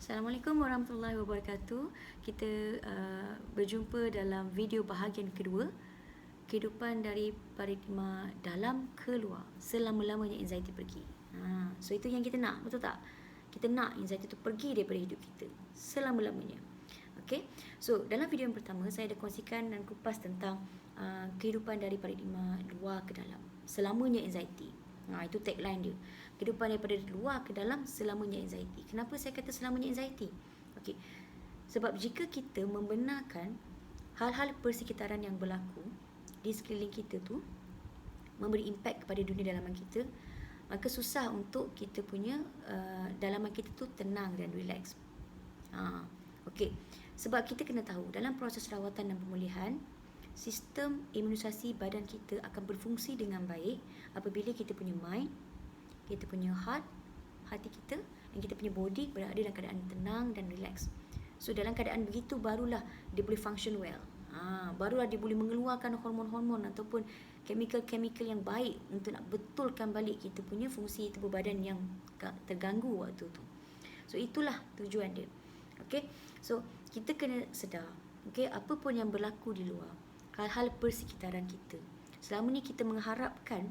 Assalamualaikum warahmatullahi wabarakatuh. Kita berjumpa dalam video bahagian kedua, kehidupan dari paradigma dalam keluar selama-lamanya anxiety pergi. So itu yang kita nak, betul tak? Kita nak anxiety itu pergi daripada hidup kita selama-lamanya. Okay? So dalam video yang pertama saya ada kongsikan dan kupas tentang kehidupan dari paradigma luar ke dalam selamanya anxiety. Itu tagline dia. Kehidupan daripada luar ke dalam selamanya anxiety. Kenapa saya kata selamanya anxiety? Okey. Sebab jika kita membenarkan hal-hal persekitaran yang berlaku di sekeliling kita tu memberi impak kepada dunia dalaman kita, maka susah untuk kita punya dalaman kita tu tenang dan relax. Okey. Sebab kita kena tahu dalam proses rawatan dan pemulihan, sistem imunisasi badan kita akan berfungsi dengan baik apabila kita punya mind, kita punya heart, hati kita, dan kita punya body berada dalam keadaan tenang dan relax. So dalam keadaan begitu barulah dia boleh function well. Barulah dia boleh mengeluarkan hormon-hormon ataupun chemical-chemical yang baik untuk nak betulkan balik kita punya fungsi tubuh badan yang terganggu waktu tu. So itulah tujuan dia. Okay, so kita kena sedar, okay, apa pun yang berlaku di luar, hal-hal persekitaran kita. Selama ni kita mengharapkan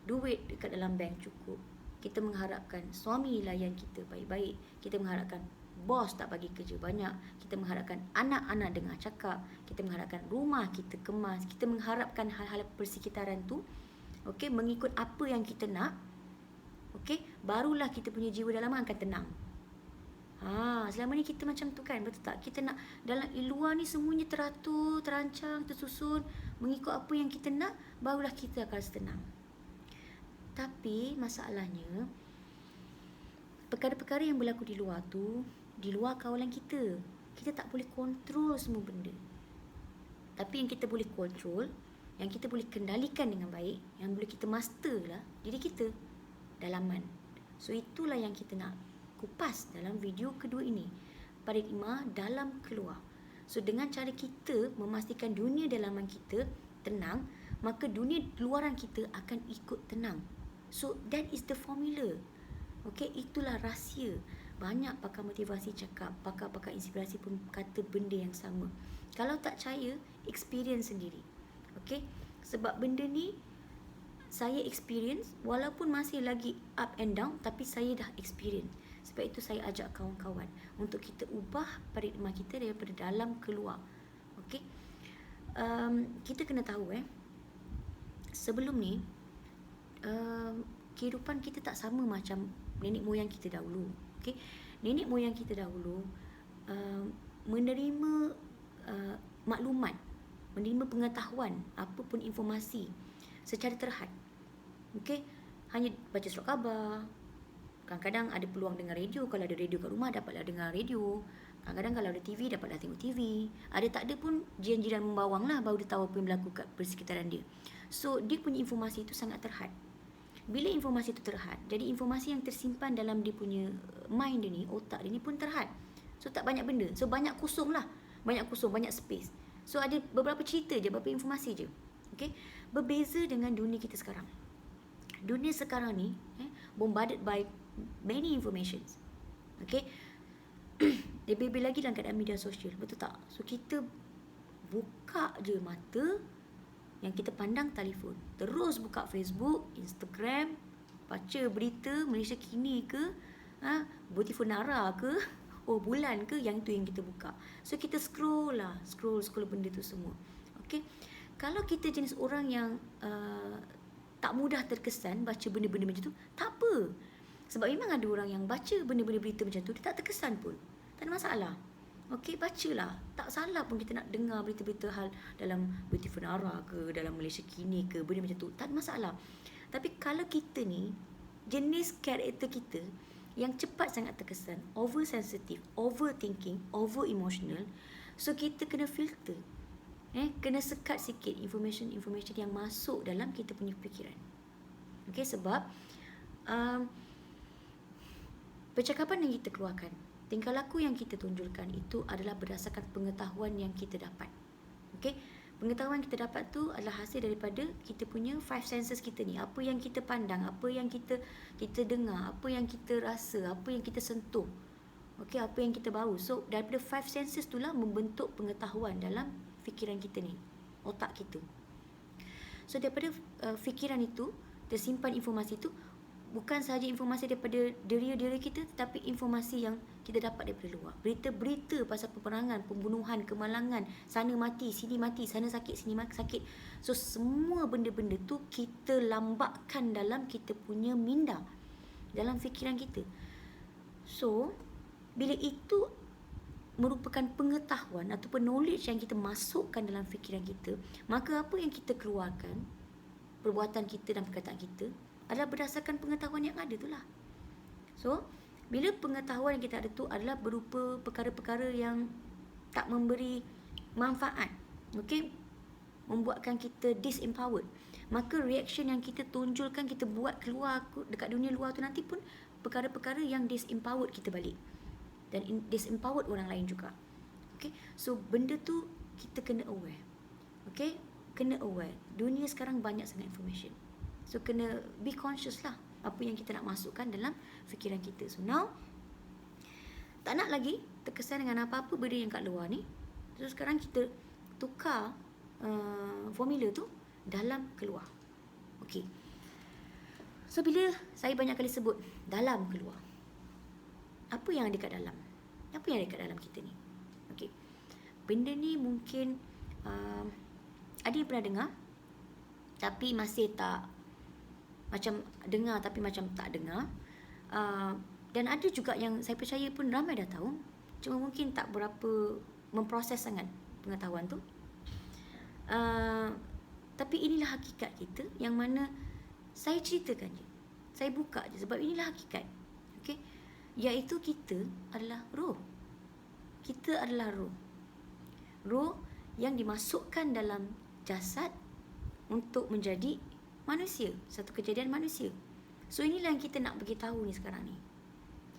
duit dekat dalam bank cukup. Kita mengharapkan suami layan kita baik-baik. Kita mengharapkan bos tak bagi kerja banyak. Kita mengharapkan anak-anak dengar cakap. Kita mengharapkan rumah kita kemas. Kita mengharapkan hal-hal persekitaran tu, okey, mengikut apa yang kita nak. Okey, barulah kita punya jiwa dalaman akan tenang. Selama ni kita macam tu kan, betul tak? Kita nak dalam luar ni semuanya teratur, terancang, tersusun mengikut apa yang kita nak, barulah kita akan tenang. Tapi masalahnya, perkara-perkara yang berlaku di luar tu, di luar kawalan kita. Kita tak boleh kontrol semua benda. Tapi yang kita boleh kontrol, yang kita boleh kendalikan dengan baik, yang boleh kita master lah diri kita, dalaman. So itulah yang kita nak kupas dalam video kedua ini, paradigma dalam keluar. So dengan cara kita memastikan dunia dalaman kita tenang, maka dunia luaran kita akan ikut tenang. So that is the formula. Okay, itulah rahsia. Banyak pakar motivasi cakap, pakar-pakar inspirasi pun kata benda yang sama. Kalau tak percaya, experience sendiri. Okay, sebab benda ni saya experience, walaupun masih lagi up and down, tapi saya dah experience. Sebab itu saya ajak kawan-kawan untuk kita ubah paradigma kita daripada dalam keluar. Okey. Kita kena tahu sebelum ni kehidupan kita tak sama macam nenek moyang kita dahulu. Okey. Nenek moyang kita dahulu menerima maklumat, menerima pengetahuan, apapun informasi secara terhad. Okey. Hanya baca surat khabar. Kadang-kadang ada peluang dengar radio. Kalau ada radio kat rumah, dapatlah dengar radio. Kadang-kadang kalau ada TV, dapatlah tengok TV. Ada tak ada pun, jiran-jiran membawang lah, baru dia tahu apa yang berlaku kat persekitaran dia. So, dia punya informasi itu sangat terhad. Bila informasi itu terhad, jadi informasi yang tersimpan dalam dia punya mind dia ni, otak dia ni pun terhad. So, tak banyak benda. So, banyak kosong lah. Banyak kosong, banyak space. So, ada beberapa cerita je, beberapa informasi je. Okay? Berbeza dengan dunia kita sekarang. Dunia sekarang ni, bombarded by many informations. Okay, lebih-lebih lagi dalam keadaan media sosial, betul tak? So kita buka je mata, yang kita pandang telefon, terus buka Facebook, Instagram, baca berita Malaysia Kini ke, Beautiful Nara ke, bulan ke, yang tu yang kita buka. So kita scroll benda tu semua. Okay, kalau kita jenis orang yang tak mudah terkesan baca benda-benda macam tu, tak apa. Sebab memang ada orang yang baca benda-benda berita macam tu, dia tak terkesan pun. Tak ada masalah. Okey, bacalah. Tak salah pun kita nak dengar berita-berita hal dalam Beautiful Nara ke, dalam Malaysia Kini ke, benda macam tu. Tak ada masalah. Tapi kalau kita ni, jenis karakter kita yang cepat sangat terkesan, oversensitive, overthinking, over emotional, so kita kena filter. Kena sekat sikit information yang masuk dalam kita punya fikiran. Okey, sebab percakapan yang kita keluarkan, tingkah laku yang kita tunjulkan itu adalah berdasarkan pengetahuan yang kita dapat. Okey, pengetahuan kita dapat tu adalah hasil daripada kita punya five senses kita ni. Apa yang kita pandang, apa yang kita dengar, apa yang kita rasa, apa yang kita sentuh. Okey, apa yang kita bau. So daripada five senses itulah membentuk pengetahuan dalam fikiran kita ni, otak kita. So daripada fikiran itu tersimpan informasi itu, bukan sahaja informasi daripada diri kita, tetapi informasi yang kita dapat daripada luar. Berita-berita pasal peperangan, pembunuhan, kemalangan, sana mati, sana sakit, sini sakit. So semua benda-benda tu kita lambakkan dalam kita punya minda, dalam fikiran kita. So bila itu merupakan pengetahuan ataupun knowledge yang kita masukkan dalam fikiran kita, maka apa yang kita keluarkan, perbuatan kita dan perkataan kita adalah berdasarkan pengetahuan yang ada tu lah. So bila pengetahuan yang kita ada tu adalah berupa perkara-perkara yang tak memberi manfaat, okey, membuatkan kita disempowered, maka reaction yang kita tonjolkan, kita buat keluar dekat dunia luar tu nanti pun perkara-perkara yang disempowered kita balik, dan disempowered orang lain juga. Okay, so benda tu kita kena aware. Okay, kena aware. Dunia sekarang banyak sangat information. So kena be conscious lah apa yang kita nak masukkan dalam fikiran kita. So now tak nak lagi terkesan dengan apa-apa benda yang kat luar ni. So sekarang kita tukar formula tu dalam keluar. Okay, so bila saya banyak kali sebut dalam keluar, apa yang ada kat dalam? Apa yang ada kat dalam kita ni? Okey. Benda ni mungkin ada yang pernah dengar tapi masih tak, macam dengar tapi macam tak dengar. Dan ada juga yang saya percaya pun ramai dah tahu, cuma mungkin tak berapa memproses sangat pengetahuan tu. Tapi inilah hakikat kita yang mana saya ceritakan je. Saya buka je sebab inilah hakikat. Okey. Iaitu kita adalah roh. Kita adalah roh. Roh yang dimasukkan dalam jasad untuk menjadi manusia, satu kejadian manusia. So inilah yang kita nak beritahu ni sekarang ni.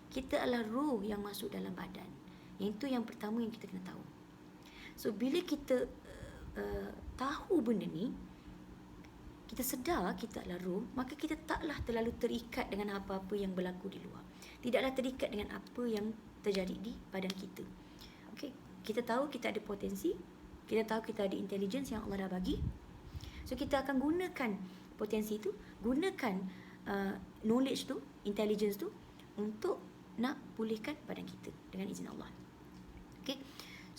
Kita adalah roh yang masuk dalam badan. Yang itu yang pertama yang kita kena tahu. So bila kita tahu benda ni, kita sedar kita adalah roh, maka kita taklah terlalu terikat dengan apa-apa yang berlaku di luar. Tidaklah terikat dengan apa yang terjadi di badan kita. Okey, kita tahu kita ada potensi, kita tahu kita ada intelligence yang Allah dah bagi. So kita akan gunakan potensi itu, gunakan knowledge tu, intelligence tu untuk nak pulihkan badan kita dengan izin Allah. Okey.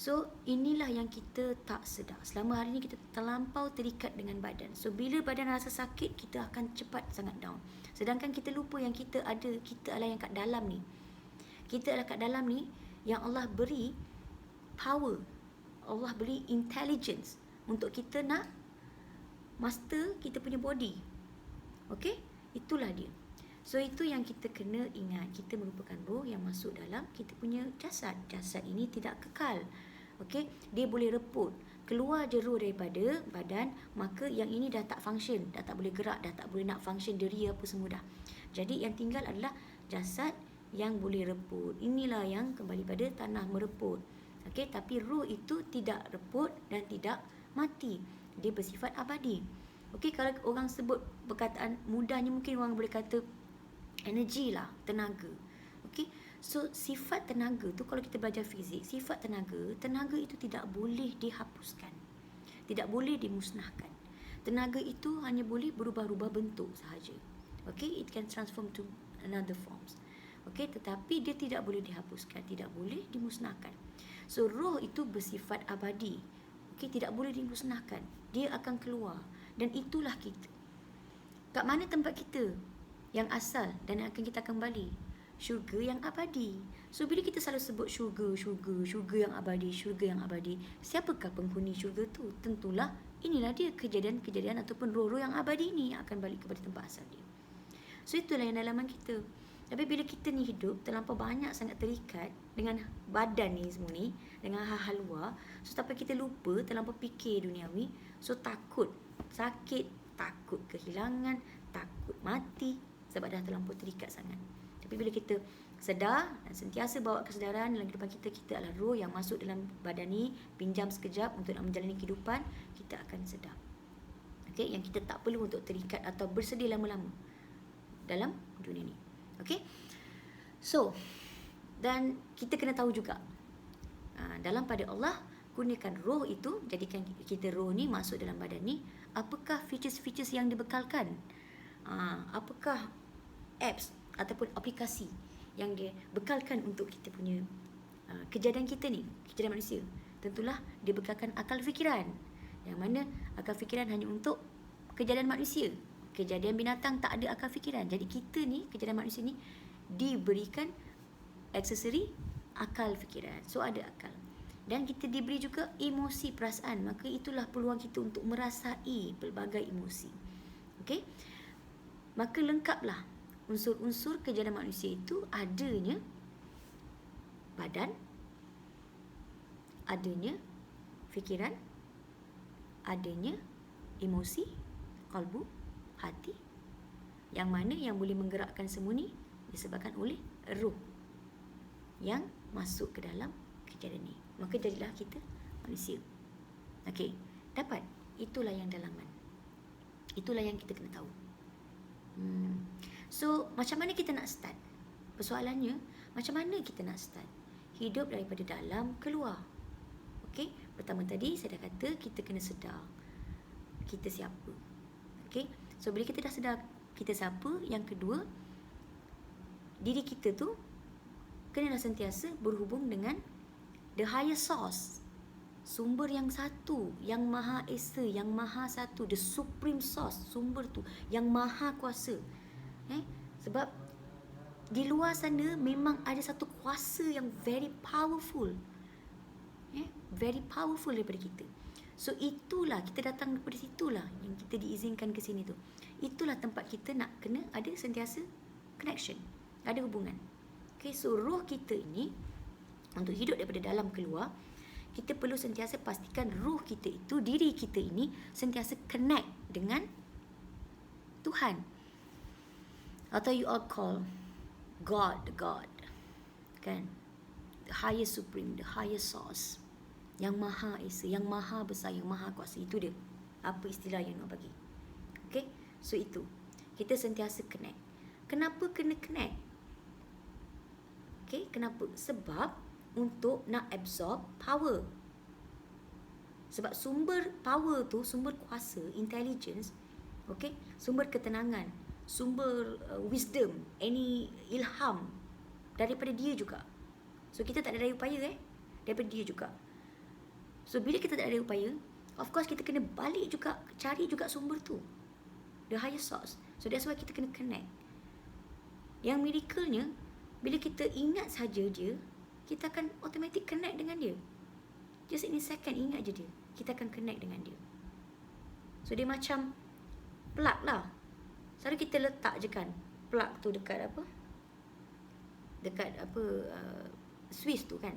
So inilah yang kita tak sedar. Selama hari ni kita terlampau terikat dengan badan. So bila badan rasa sakit, kita akan cepat sangat down. Sedangkan kita lupa yang kita ada, kita adalah yang kat dalam ni. Kita adalah kat dalam ni yang Allah beri power, Allah beri intelligence untuk kita nak master kita punya body. Okey, itulah dia. So itu yang kita kena ingat. Kita merupakan roh yang masuk dalam kita punya jasad. Jasad ini tidak kekal. Okey, dia boleh reput. Keluar je roh daripada badan, maka yang ini dah tak function, dah tak boleh gerak, dah tak boleh nak function diri apa semua dah. Jadi yang tinggal adalah jasad yang boleh reput. Inilah yang kembali pada tanah mereput. Okey, tapi roh itu tidak reput dan tidak mati. Dia bersifat abadi. Okey, kalau orang sebut perkataan mudahnya, mungkin orang boleh kata energi lah, tenaga. Okey, so sifat tenaga tu, kalau kita belajar fizik, sifat tenaga itu tidak boleh dihapuskan, tidak boleh dimusnahkan. Tenaga itu hanya boleh berubah-ubah bentuk sahaja. Okey, it can transform to another forms. Okey, tetapi dia tidak boleh dihapuskan, tidak boleh dimusnahkan. So roh itu bersifat abadi. Okey, tidak boleh dimusnahkan. Dia akan keluar, dan itulah kita. Kat mana tempat kita yang asal dan akan kita kembali? Syurga yang abadi. So bila kita selalu sebut syurga yang abadi, syurga yang abadi, siapakah penghuni syurga tu? Tentulah inilah dia, kejadian-kejadian ataupun roh-roh yang abadi ni yang akan balik kepada tempat asal dia. So itulah yang dalaman kita. Tapi bila kita ni hidup terlampau banyak sangat terikat dengan badan ni semua ni, dengan hal-hal luar, so sampai kita lupa, terlampau fikir duniawi, so takut sakit, takut kehilangan, takut mati sebab dah terlampau terikat sangat. Tapi bila kita sedar dan sentiasa bawa kesedaran dalam kehidupan kita, kita adalah roh yang masuk dalam badan ni, pinjam sekejap untuk nak menjalani kehidupan, kita akan sedar. Okey, yang kita tak perlu untuk terikat atau bersedih lama-lama dalam dunia ni. Okey. So, Dan kita kena tahu juga, dalam pada Allah, gunakan roh itu, jadikan kita roh ni masuk dalam badan ni, apakah features-features yang dibekalkan, apakah apps ataupun aplikasi yang dia bekalkan untuk kita punya kejadian kita ni, kejadian manusia. Tentulah dia bekalkan akal fikiran, yang mana akal fikiran hanya untuk kejadian manusia. Kejadian binatang tak ada akal fikiran. Jadi kita ni, kejadian manusia ni, diberikan aksesori akal fikiran. So ada akal. Dan kita diberi juga emosi, perasaan. Maka itulah peluang kita untuk merasai pelbagai emosi. Okey? Maka lengkaplah unsur-unsur kejadian manusia itu, adanya badan, adanya fikiran, adanya emosi, kalbu, hati. Yang mana yang boleh menggerakkan semua ni disebabkan oleh roh yang masuk ke dalam kejadian ni. Maka jadilah kita manusia. Okey, dapat? Itulah yang dalaman. Itulah yang kita kena tahu. So, macam mana kita nak start? Persoalannya, macam mana kita nak start? Hidup daripada dalam keluar. Okey, pertama tadi saya dah kata kita kena sedar kita siapa. Okey, so bila kita dah sedar kita siapa, yang kedua, diri kita tu kena sentiasa berhubung dengan the higher source, sumber yang satu, yang maha esa, yang maha satu, the supreme source, sumber tu yang maha kuasa. Sebab di luar sana memang ada satu kuasa yang very powerful, very powerful daripada kita. So itulah, kita datang daripada situlah yang kita diizinkan ke sini tu. Itulah tempat kita nak kena ada sentiasa connection, ada hubungan. Okay, so roh kita ini untuk hidup daripada dalam keluar, kita perlu sentiasa pastikan roh kita itu, diri kita ini sentiasa connect dengan Tuhan, atau you all call God, kan? The higher supreme, the higher source, yang maha esa, yang maha besar, yang maha kuasa. Itu dia, apa istilah yang nak bagi. Okay, so itu kita sentiasa connect. Kenapa kena connect? Okay, kenapa? Sebab untuk nak absorb power. Sebab sumber power tu, sumber kuasa, intelligence, okay, sumber ketenangan, sumber wisdom, any ilham, daripada dia juga. So kita tak ada daya upaya daripada dia juga. So bila kita tak ada daya upaya, of course kita kena balik juga, cari juga sumber tu, the higher source. So that's why kita kena connect. Yang miracle-nya, bila kita ingat saja dia, kita akan automatic connect dengan dia. Just in a second, ingat je dia, kita akan connect dengan dia. So dia macam plug lah. Selalu kita letak je kan plug tu dekat apa, dekat apa, switch tu kan.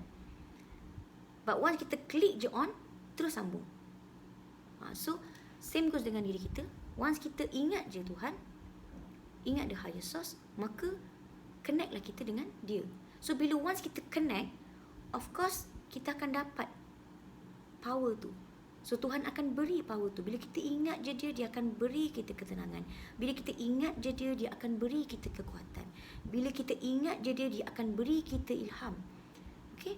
But once kita klik je on, terus sambung. So same goes dengan diri kita. Once kita ingat je Tuhan, ingat the higher source, maka connect lah kita dengan dia. So bila once kita connect, of course kita akan dapat power tu. So Tuhan akan beri power tu. Bila kita ingat je dia, dia akan beri kita ketenangan. Bila kita ingat je dia, dia akan beri kita kekuatan. Bila kita ingat je dia, dia akan beri kita ilham. Okay?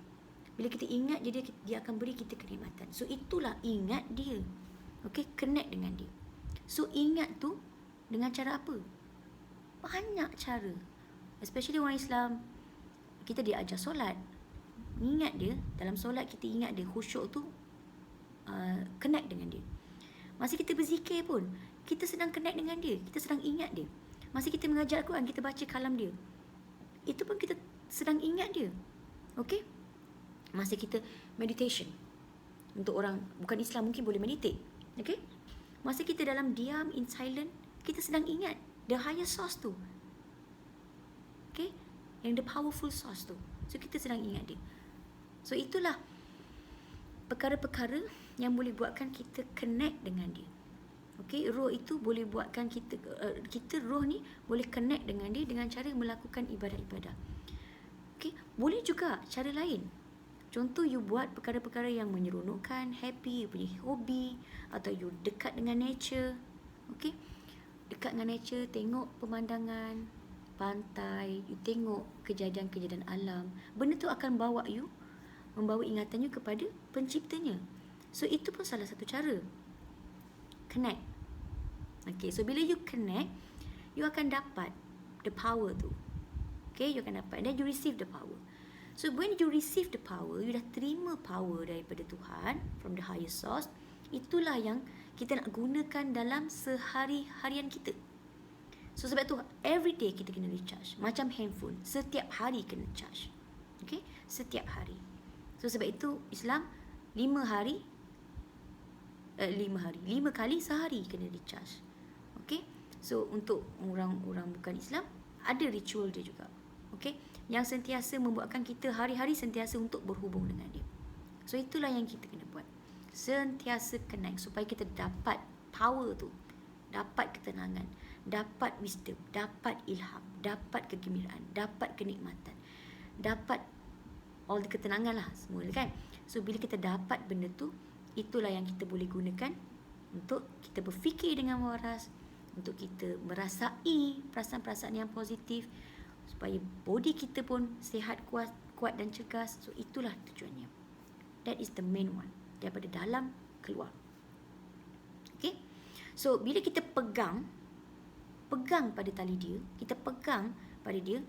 Bila kita ingat je dia, dia akan beri kita kenikmatan. So itulah ingat dia. Okay? Connect dengan dia. So ingat tu dengan cara apa? Banyak cara. Especially orang Islam, kita diajar solat. Ingat dia, dalam solat kita ingat dia, khusyuk tu, connect dengan dia. Masa kita berzikir pun, kita sedang connect dengan dia, kita sedang ingat dia. Masa kita mengajar Al-Quran, kita baca kalam dia, itu pun kita sedang ingat dia. Okay? Masa kita meditation, untuk orang bukan Islam mungkin boleh meditate. Okay? Masa kita dalam diam, in silent, kita sedang ingat the higher source tu. Okay? Yang the powerful source tu. So kita sedang ingat dia. So itulah perkara-perkara yang boleh buatkan kita connect dengan dia. Okay, roh itu boleh buatkan kita, roh ni boleh connect dengan dia dengan cara melakukan ibadah-ibadah. Okay, boleh juga cara lain. Contoh, you buat perkara-perkara yang menyeronokkan, happy, you punya hobi, atau you dekat dengan nature. Okay, dekat dengan nature, tengok pemandangan, pantai, you tengok kejadian-kejadian alam, benda tu akan membawa ingatan you kepada penciptanya. So itu pun salah satu cara connect. Okay, so bila you connect, you akan dapat the power tu. Okay, you akan dapat, and then you receive the power. So when you receive the power, you dah terima power daripada Tuhan, from the higher source. Itulah yang kita nak gunakan dalam sehari-harian kita. So sebab tu every day kita kena recharge. Macam handphone, setiap hari kena charge. Okay, setiap hari. So sebab itu Islam 5 kali sehari kena recharge. Okay, so untuk orang-orang bukan Islam, ada ritual dia juga. Okay, yang sentiasa membuatkan kita hari-hari sentiasa untuk berhubung dengan dia. So itulah yang kita kena buat, sentiasa connect supaya kita dapat power tu, dapat ketenangan, dapat wisdom, dapat ilham, dapat kegembiraan, dapat kenikmatan, dapat all the ketenangan lah semua kan. So bila kita dapat benda tu, itulah yang kita boleh gunakan untuk kita berfikir dengan waras, untuk kita merasai perasaan-perasaan yang positif, supaya body kita pun sihat, kuat dan cergas. So itulah tujuannya. That is the main one, daripada dalam keluar. Okay, so bila kita pegang pada tali dia, kita pegang pada dia,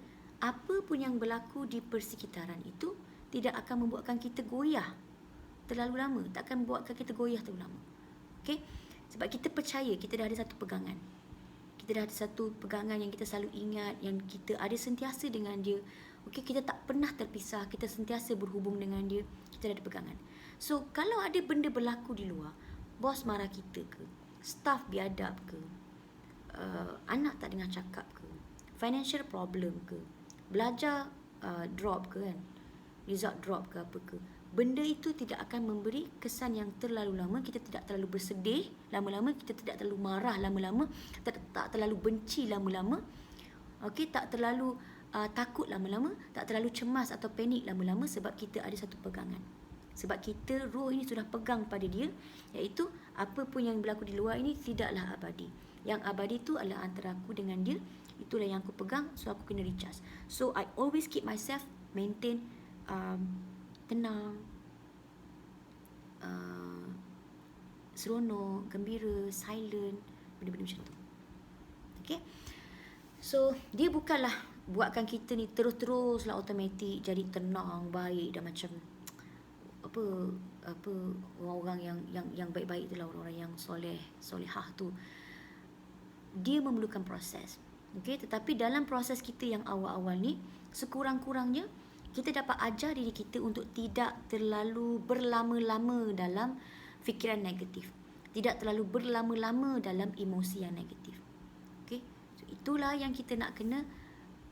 apa pun yang berlaku di persekitaran itu tidak akan membuatkan kita goyah terlalu lama, tak akan membuatkan kita goyah terlalu lama. Okay, sebab kita percaya kita dah ada satu pegangan. Kita dah ada satu pegangan yang kita selalu ingat, yang kita ada sentiasa dengan dia. Okay, kita tak pernah terpisah, kita sentiasa berhubung dengan dia, kita dah ada pegangan. So kalau ada benda berlaku di luar, bos marah kita ke, staff biadab ke, anak tak dengar cakap ke, financial problem ke, belajar drop ke kan, result drop ke apa ke, benda itu tidak akan memberi kesan yang terlalu lama. Kita tidak terlalu bersedih lama-lama, kita tidak terlalu marah lama-lama, tak terlalu benci lama-lama. Okey, tak terlalu takut lama-lama, tak terlalu cemas atau panik lama-lama, sebab kita ada satu pegangan. Sebab kita, roh ini sudah pegang pada dia, iaitu apa pun yang berlaku di luar ini tidaklah abadi. Yang abadi tu adalah antara aku dengan dia. Itulah yang aku pegang, so aku kena recharge. So I always keep myself maintain tenang, seronok, gembira, silent, benda-benda macam tu. Okay, so dia bukanlah buatkan kita ni terus-teruslah automatik jadi tenang, baik dan macam apa orang-orang yang baik-baik itulah, orang-orang yang solehah tu. Dia memerlukan proses. Okay, tetapi dalam proses kita yang awal-awal ni, sekurang-kurangnya kita dapat ajar diri kita untuk tidak terlalu berlama-lama dalam fikiran negatif, tidak terlalu berlama-lama dalam emosi yang negatif. Okay, so itulah yang kita nak kena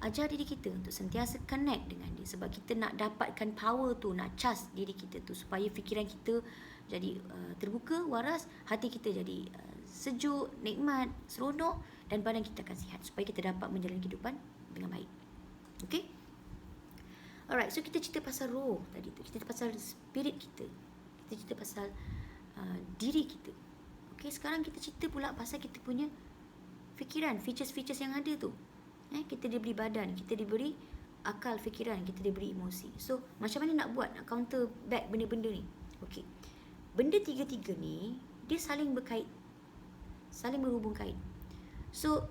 ajar diri kita untuk sentiasa connect dengan dia, sebab kita nak dapatkan power tu, nak charge diri kita tu supaya fikiran kita jadi terbuka, waras, hati kita jadi sejuk, nikmat, seronok, dan badan kita akan sihat supaya kita dapat menjalani kehidupan dengan baik. Okay, alright, so kita cerita pasal roh tadi tu, kita cerita pasal spirit kita, kita cerita pasal diri kita. Okay, sekarang kita cerita pula pasal kita punya fikiran, features-features yang ada tu. Kita diberi badan, kita diberi akal fikiran, kita diberi emosi. So macam mana nak buat, nak counter back benda-benda ni? Okay, benda tiga-tiga ni dia saling berkait, saling berhubung kait. So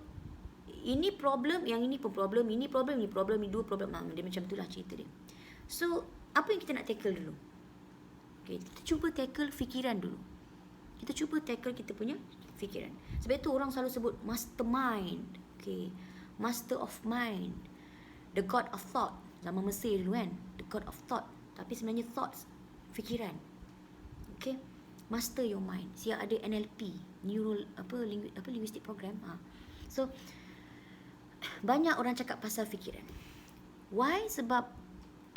ini problem, yang ini pun problem, ini problem, ini problem, ini dua problem. Dia macam itulah cerita dia. So apa yang kita nak tackle dulu? Okay, kita cuba tackle fikiran dulu. Kita cuba tackle kita punya fikiran. Sebab itu orang selalu sebut mastermind. Okay, master of mind, the god of thought. Zaman Mesir dulu kan, the god of thought. Tapi sebenarnya thoughts, fikiran. Okay, master your mind. Siap ada NLP, linguistic program. So banyak orang cakap pasal fikiran. Why? Sebab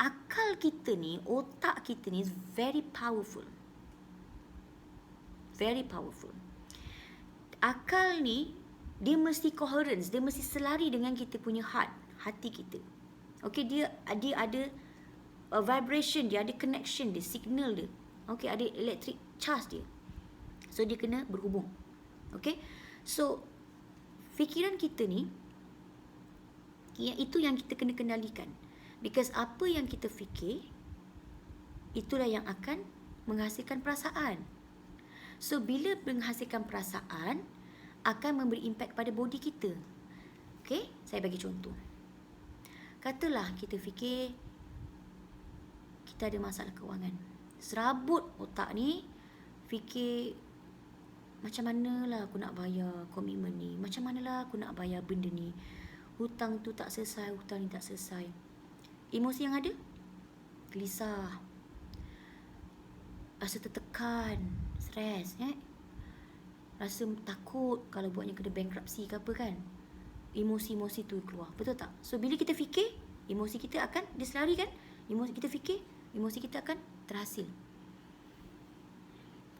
akal kita ni, otak kita ni is very powerful. Very powerful. Akal ni dia mesti coherence, dia mesti selari dengan kita punya hati kita. Okay, dia ada vibration, dia ada connection dia, signal dia. Okay, ada electric charge dia. So dia kena berhubung. Okay, so fikiran kita ni Itu yang kita kena kendalikan. Because apa yang kita fikir, itulah yang akan menghasilkan perasaan. So, bila menghasilkan perasaan, akan memberi impak pada body kita. Okay, saya bagi contoh. Katalah kita fikir kita ada masalah kewangan. Serabut otak ni, fikir macam manalah aku nak bayar komitmen ni, macam manalah aku nak bayar benda ni, hutang tu tak selesai, hutang ni tak selesai. Emosi yang ada, gelisah, rasa tertekan, stres, rasa takut kalau buatnya kena bankruptcy ke apa kan. Emosi-emosi tu keluar, betul tak? So bila kita fikir, emosi kita akan diselari kan. Emosi kita fikir, emosi kita akan terhasil.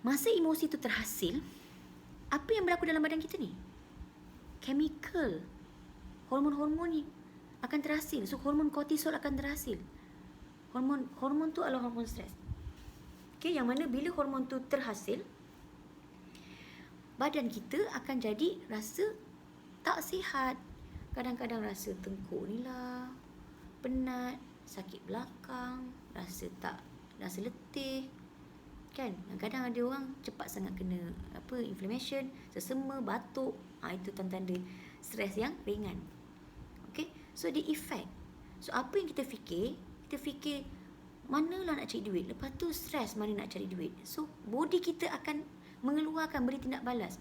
Masa emosi tu terhasil, apa yang berlaku dalam badan kita ni? Chemical, hormon-hormon ni akan terhasil. So hormon kortisol akan terhasil. Hormon tu adalah hormon stres. Okay, yang mana bila hormon tu terhasil, badan kita akan jadi rasa tak sihat. Kadang-kadang rasa tengkuk ni lah, penat, sakit belakang, rasa letih. Kan? Kadang ada orang cepat sangat kena inflammation, sesama, batuk. Itu tanda-tanda stres yang ringan. Okay? So the effect. So apa yang kita fikir manalah nak cari duit. Lepas tu stres mana nak cari duit. So body kita akan mengeluarkan, beri tindak balas.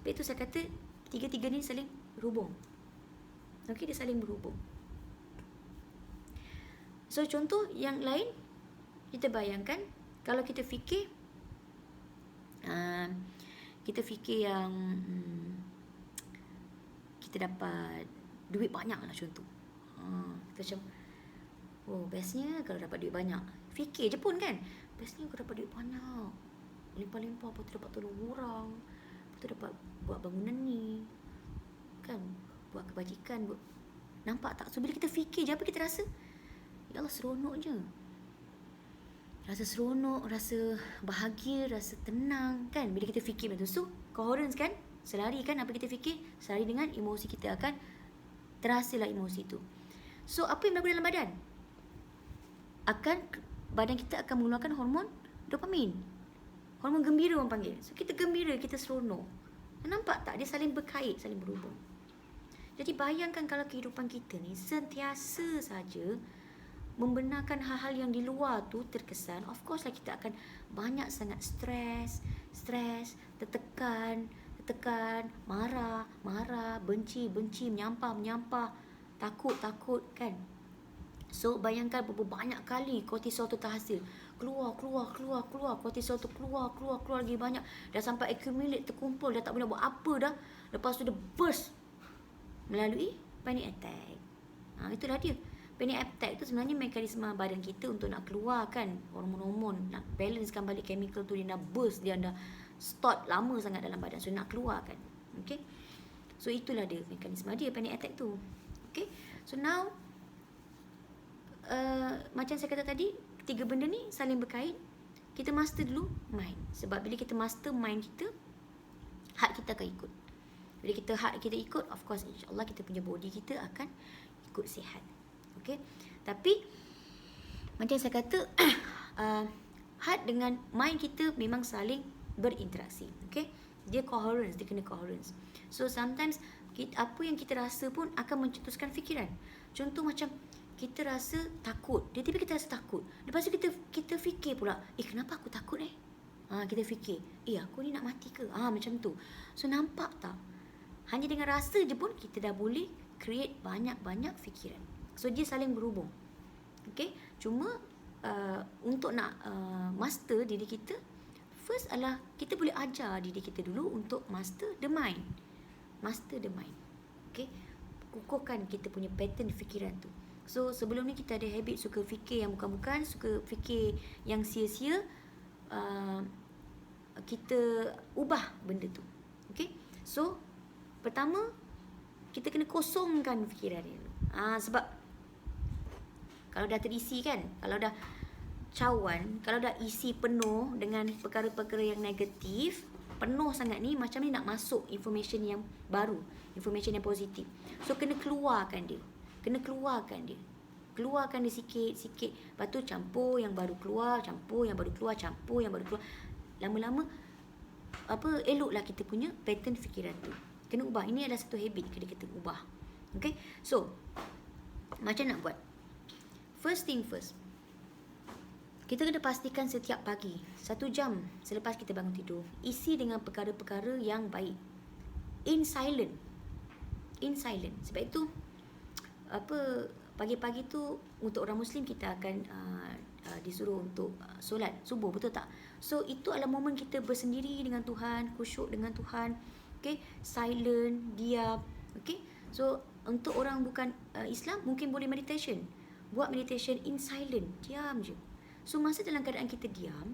Sebab itu saya kata tiga-tiga ni saling berhubung. Okay, dia saling berhubung. So contoh yang lain, kita bayangkan kalau kita fikir yang kita dapat duit banyak lah contoh. Kita macam, oh bestnya kalau dapat duit banyak. Fikir je pun kan, bestnya kalau dapat duit banyak, limpah-limpah, lepas tu dapat tolong orang, lepas tu dapat buat bangunan ni kan, buat kebajikan, nampak tak? So bila kita fikir je, apa kita rasa? Ya Allah, seronok je. Rasa seronok, rasa bahagia, rasa tenang kan bila kita fikir macam tu. So coherence kan, selari kan apa kita fikir, selari dengan emosi kita akan terhasil lah emosi tu. So apa yang berlaku dalam badan? Badan kita akan mengeluarkan hormon dopamin, hormon gembira orang panggil. So kita gembira, kita seronok. Nampak tak? Dia saling berkait, saling berhubung. Jadi bayangkan kalau kehidupan kita ni sentiasa saja membenarkan hal-hal yang di luar tu terkesan, of course lah kita akan banyak sangat stres, tertekan, marah, benci, menyampah, takut kan. So bayangkan berapa banyak kali kortisol tu terhasil. Keluar, kortisol tu keluar lagi banyak. Dah sampai accumulate, terkumpul, dah tak boleh buat apa dah. Lepas tu dia burst melalui panic attack. Itulah dia. Panic attack tu sebenarnya mekanisme badan kita untuk nak keluarkan hormon-hormon, nak balancekan balik chemical tu. Dia dah burst, dia dah stored lama sangat dalam badan. So nak keluarkan. Okay. So itulah dia mekanisme dia, panic attack tu. Okay. So now macam saya kata tadi, tiga benda ni saling berkait. Kita master dulu mind. Sebab bila kita master mind kita, heart kita akan ikut. Bila heart kita ikut, of course insyaAllah kita punya body kita akan ikut sihat. Okay. Tapi macam saya kata heart dengan mind kita memang saling berinteraksi. Okay. Dia coherence, dia kena coherence. So sometimes apa yang kita rasa pun akan mencetuskan fikiran. Contoh macam kita rasa takut, tiba-tiba kita rasa takut. Lepas tu kita fikir pula, kenapa aku takut kita fikir, aku ni nak mati ke? Macam tu. So nampak tak? Hanya dengan rasa je pun kita dah boleh create banyak-banyak fikiran. So dia saling berhubung. Okay. Cuma untuk nak master diri kita, first adalah kita boleh ajar diri kita dulu untuk master the mind. Okay. Kukuhkan kita punya pattern fikiran tu. So sebelum ni kita ada habit suka fikir yang bukan-bukan, suka fikir yang sia-sia. Kita ubah benda tu. Okay. So pertama, kita kena kosongkan fikiran ni. Sebab kalau dah terisi kan, kalau dah cawan, kalau dah isi penuh dengan perkara-perkara yang negatif, penuh sangat ni, macam ni nak masuk information yang baru, information yang positif. So kena keluarkan dia. Keluarkan dia sikit-sikit. Lepas tu campur yang baru keluar, campur yang baru keluar, campur yang baru keluar. Lama-lama eloklah kita punya pattern fikiran tu. Kena ubah. Ini adalah satu habit kena kita ubah. Okay, so macam nak buat? First thing first, kita kena pastikan setiap pagi 1 jam selepas kita bangun tidur, isi dengan perkara-perkara yang baik, in silent. Sebab itu pagi-pagi tu untuk orang Muslim kita akan disuruh untuk solat subuh, betul tak? So itu adalah momen kita bersendiri dengan Tuhan, khusyuk dengan Tuhan. Okay, silent, diam. Okay, so untuk orang bukan Islam mungkin boleh meditation. Buat meditation in silent, diam je. So masa dalam keadaan kita diam,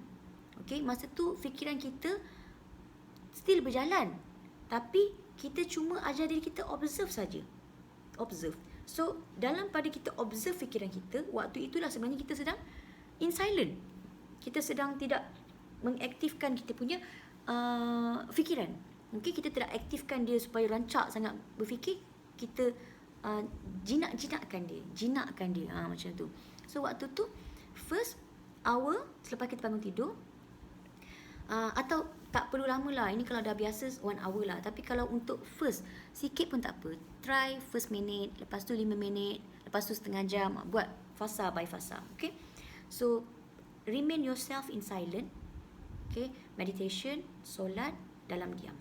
okay, masa tu fikiran kita still berjalan, tapi kita cuma ajar diri kita observe saja. Observe. So dalam pada kita observe fikiran kita, waktu itulah sebenarnya kita sedang in silent. Kita sedang tidak mengaktifkan kita punya fikiran. Okay, kita tidak aktifkan dia supaya rancak sangat berfikir. Kita jinakkan dia. Macam tu. So waktu tu first hour selepas kita bangun tidur, atau tak perlu lama lah, ini kalau dah biasa 1 hour lah. Tapi kalau untuk first, sikit pun tak apa. Try first minute, lepas tu 5 minit, lepas tu setengah jam. Buat fasa by fasa. Okay, so remain yourself in silent. Okay, meditation, solat dalam diam.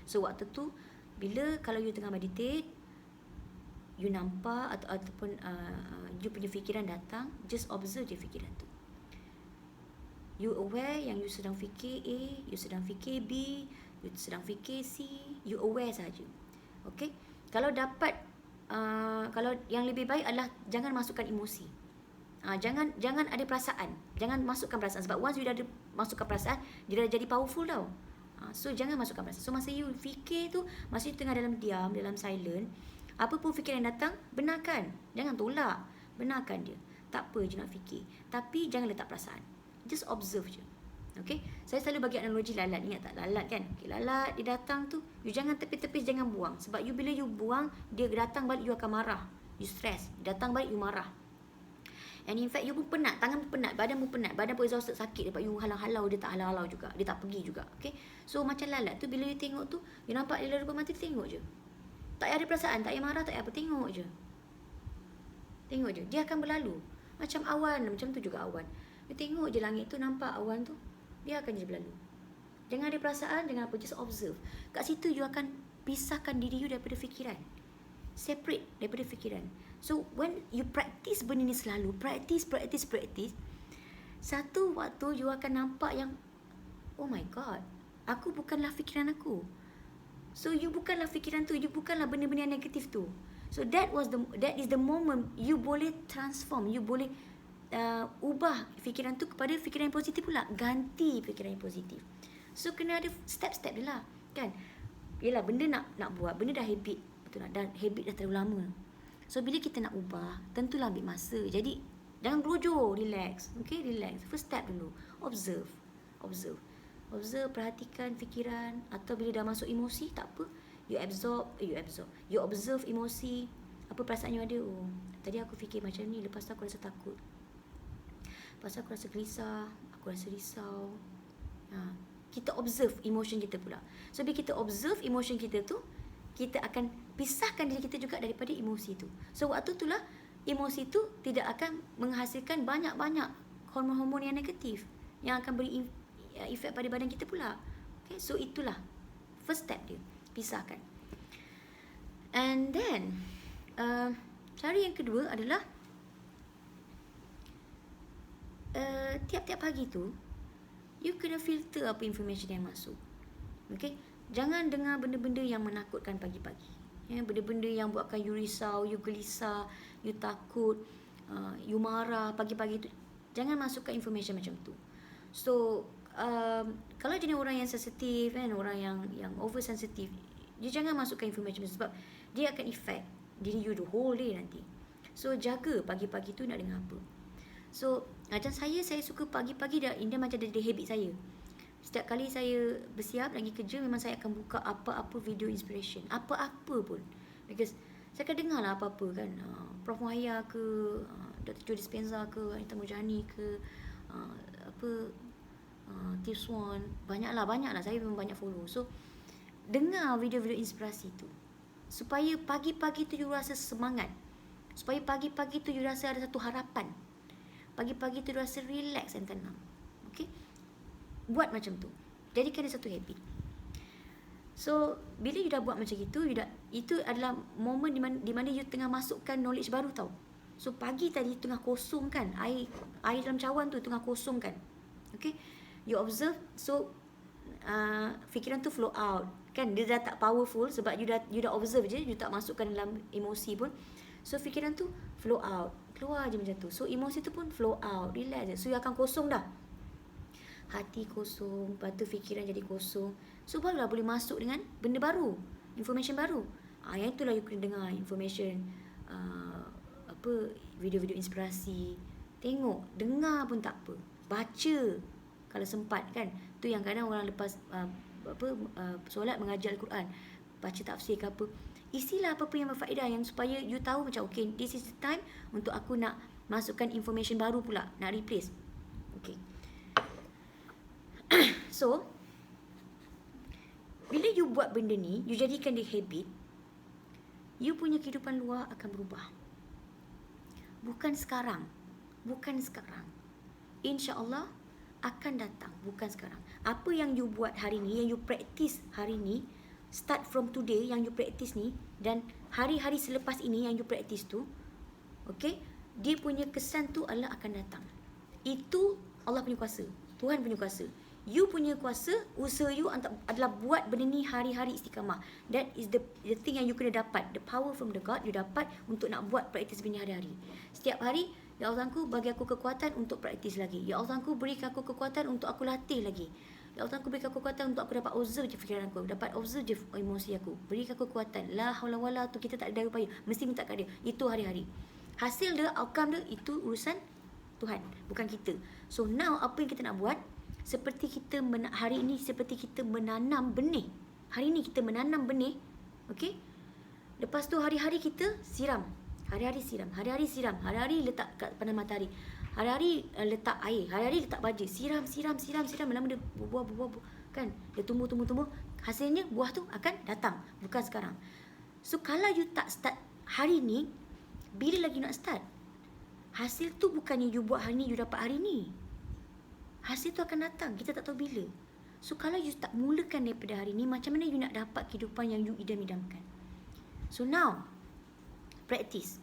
So waktu tu, bila kalau you tengah meditate, you nampak ataupun you punya fikiran datang, just observe je fikiran tu. You aware yang you sedang fikir A, you sedang fikir B, you sedang fikir C, you aware saja. Okay, kalau dapat kalau yang lebih baik adalah jangan masukkan emosi. Jangan ada perasaan. Jangan masukkan perasaan, sebab once you dah ada masukkan perasaan, dia dah jadi powerful tau. So jangan masukkan perasaan. So masa you fikir tu, masa you tengah dalam diam, dalam silent, apa pun fikiran yang datang, benarkan. Jangan tolak. Benarkan dia. Tak apa je nak fikir, tapi jangan letak perasaan. Just observe je. Okay, saya selalu bagi analogi lalat. Ingat tak lalat kan? Okay, lalat dia datang tu, you jangan tepis-tepis, jangan buang. Sebab you bila you buang, dia datang balik, you akan marah. You stress. Datang balik, you marah. And in fact, you pun penat. Tangan pun penat, badan pun penat. Badan pun exhausted, sakit. Lepas you halau-halau, dia tak halau-halau juga. Dia tak pergi juga. Okay, so macam lalat tu, bila you tengok tu, you nampak dia lara mati, tengok je. Tak ada perasaan, tak payah marah, tak payah apa. Tengok je. Tengok je. Dia akan berlalu. Macam awan, macam tu juga awan. You tengok je langit tu, nampak awan tu, dia akan je berlalu. Jangan ada perasaan, jangan apa, just observe. Kat situ you akan pisahkan diri you daripada fikiran. Separate daripada fikiran. So when you practice benda ni selalu, practice, satu waktu you akan nampak yang, oh my God, aku bukanlah fikiran aku. So you bukanlah fikiran tu, you bukanlah benda-benda yang negatif tu. So that is the moment you boleh transform, you boleh ubah fikiran tu kepada fikiran yang positif pula. Ganti fikiran yang positif. So kena ada step-step dia lah, kan? Yelah, benda nak buat, benda dah habit, betul tak? Dan habit dah terlalu lama. So bila kita nak ubah, tentulah ambil masa. Jadi jangan gelojoh, relax. Okay, relax. First step dulu, observe. Perhatikan fikiran. Atau bila dah masuk emosi, tak apa, you observe emosi. Apa perasaan yang ada? Oh, tadi aku fikir macam ni, lepas tu aku rasa takut, lepas tu aku rasa gelisah, aku rasa risau. Kita observe emotion kita pula. So bila kita observe emotion kita tu, kita akan pisahkan diri kita juga daripada emosi tu. So waktu itulah emosi tu tidak akan menghasilkan banyak-banyak hormon-hormon yang negatif yang akan beri efek pada badan kita pula. Okay, so itulah first step dia, pisahkan. And then cara yang kedua adalah tiap-tiap pagi tu you kena filter apa information yang masuk. Okay, jangan dengar benda-benda yang menakutkan pagi-pagi. Benda-benda yang buatkan you risau, you gelisah, you takut, you marah pagi-pagi tu. Jangan masukkan information macam tu. So kalau jenis orang yang sensitif, kan, orang yang oversensitif, you jangan masukkan information sebab dia akan effect diri you the whole day nanti. So jaga pagi-pagi tu nak dengar apa. So macam saya suka pagi-pagi dah, ini macam dari habit saya. Setiap kali saya bersiap lagi kerja, memang saya akan buka apa-apa video inspiration, apa-apa pun. Because saya akan dengar lah apa-apa kan, Prof Mahia ke, Dr. Joe Dispenza ke, Anita Mujani ke, apa, Tips Swan, banyak lah, saya memang banyak follow. So dengar video-video inspirasi tu, supaya pagi-pagi tu you rasa semangat, supaya pagi-pagi tu you rasa ada satu harapan, pagi-pagi tu you rasa relax dan tenang. Okay, buat macam tu, jadikan dia satu habit. So bila you dah buat macam itu, itu adalah momen di mana you tengah masukkan knowledge baru tau. So pagi tadi tengah kosong kan, air dalam cawan tu tengah kosong kan. Okay, you observe. So fikiran tu flow out kan, dia dah tak powerful sebab you dah observe je, you tak masukkan dalam emosi pun. So fikiran tu flow out, keluar je macam tu. So emosi tu pun flow out, relax je. So you akan kosong dah, hati kosong, lepas tu fikiran jadi kosong. So barulah boleh masuk dengan benda baru, information baru. Yang itulah you kena dengar information, video-video inspirasi. Tengok, dengar pun tak apa, baca kalau sempat kan. Tu yang kadang orang lepas solat mengajar Al-Quran, baca tafsir ke apa, isilah apa-apa yang berfaedah, yang supaya you tahu macam okay, this is the time untuk aku nak masukkan information baru pula, nak replace. Okay. So bila you buat benda ni, you jadikan dia habit, you punya kehidupan luar akan berubah. Bukan sekarang, InsyaAllah akan datang, bukan sekarang. Apa yang you buat hari ni, yang you practice hari ni, start from today yang you practice ni, dan hari-hari selepas ini yang you practice tu, okay, dia punya kesan tu Allah akan datang. Itu Allah punya kuasa, Tuhan punya kuasa. You punya kuasa, usaha you adalah buat benda ni hari-hari istiqamah. That is the thing yang you kena dapat. The power from the God you dapat untuk nak buat praktis benda hari-hari. Setiap hari, ya Allahku bagi aku kekuatan untuk praktis lagi. Ya Allahku berikan aku kekuatan untuk aku latih lagi. Ya Allahku berikan aku kekuatan untuk aku dapat observe je fikiran aku, dapat observe je emosi aku. Berikan kekuatan. La haula wala tu, kita tak ada upaya, mesti minta kat dia. Itu hari-hari. Hasil dia, outcome dia, itu urusan Tuhan, bukan kita. So now apa yang kita nak buat, seperti kita hari ini seperti kita menanam benih. Hari ini kita menanam benih, okey? Lepas tu hari-hari kita siram. Hari-hari siram, hari-hari siram, hari-hari letak kat panas matahari. Hari-hari letak air, hari-hari letak baju. Siram, lama dia buah kan? Dia tumbuh. Hasilnya buah tu akan datang, bukan sekarang. So kalau you tak start hari ni, bila lagi nak start? Hasil tu bukannya you buat hari ni, you dapat hari ni. Hasil tu akan datang, kita tak tahu bila. So kalau you tak mulakan daripada hari ni, macam mana you nak dapat kehidupan yang you idam-idamkan? So now, practice